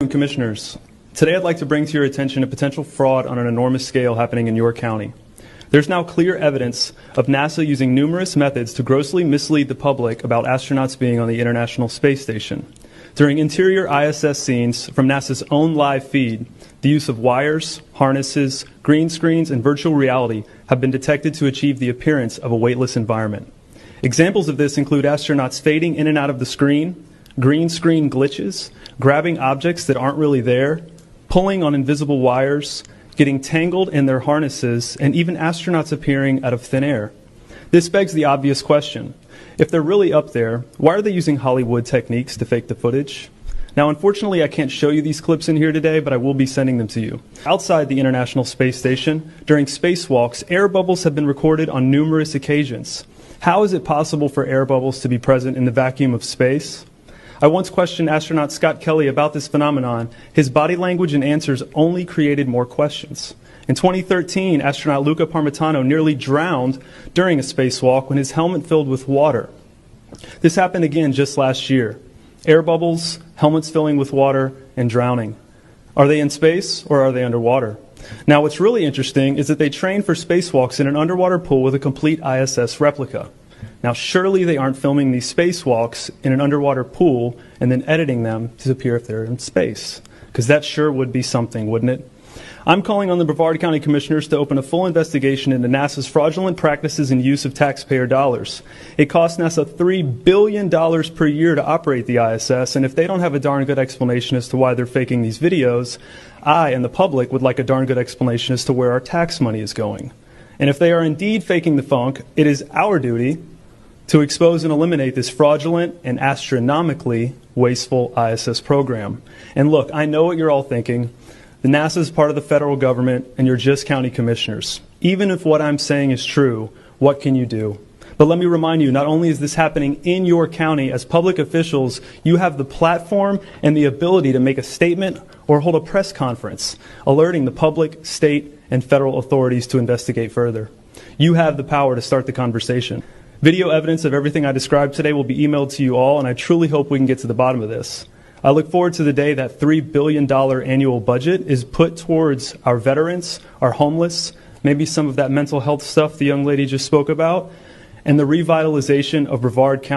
Welcome, Commissioners. Today I'd like to bring to your attention a potential fraud on an enormous scale happening in your county. There's now clear evidence of NASA using numerous methods to grossly mislead the public about astronauts being on the International Space Station. During interior ISS scenes from NASA's own live feed, the use of wires, harnesses, green screens, and virtual reality have been detected to achieve the appearance of a weightless environment. Examples of this include astronauts fading in and out of the screen, green screen glitches, grabbing objects that aren't really there, pulling on invisible wires, getting tangled in their harnesses, and even astronauts appearing out of thin air. This begs the obvious question. If they're really up there, why are they using Hollywood techniques to fake the footage? Now, unfortunately, I can't show you these clips in here today, but I will be sending them to you. Outside the International Space Station, during spacewalks, air bubbles have been recorded on numerous occasions. How is it possible for air bubbles to be present in the vacuum of space? I once questioned astronaut Scott Kelly about this phenomenon. His body language and answers only created more questions. In 2013, astronaut Luca Parmitano nearly drowned during a spacewalk when his helmet filled with water. This happened again just last year. Air bubbles, helmets filling with water, and drowning. Are they in space or are they underwater? Now, what's really interesting is that they train for spacewalks in an underwater pool with a complete ISS replica. Now, surely they aren't filming these spacewalks in an underwater pool and then editing them to appear if they're in space, because that sure would be something, wouldn't it? I'm calling on the Brevard County Commissioners to open a full investigation into NASA's fraudulent practices and use of taxpayer dollars. It costs NASA $3 billion per year to operate the ISS, and if they don't have a darn good explanation as to why they're faking these videos, I and the public would like a darn good explanation as to where our tax money is going. And if they are indeed faking the funk, it is our duty to expose and eliminate this fraudulent and astronomically wasteful ISS program. And look, I know what you're all thinking. The NASA is part of the federal government, and you're just county commissioners. Even if what I'm saying is true, what can you do? But let me remind you, not only is this happening in your county, as public officials, you have the platform and the ability to make a statement or hold a press conference, alerting the public, state, and federal authorities to investigate further. You have the power to start the conversation. Video evidence of everything I described today will be emailed to you all, and I truly hope we can get to the bottom of this. I look forward to the day that $3 billion annual budget is put towards our veterans, our homeless, maybe some of that mental health stuff the young lady just spoke about, and the revitalization of Brevard County.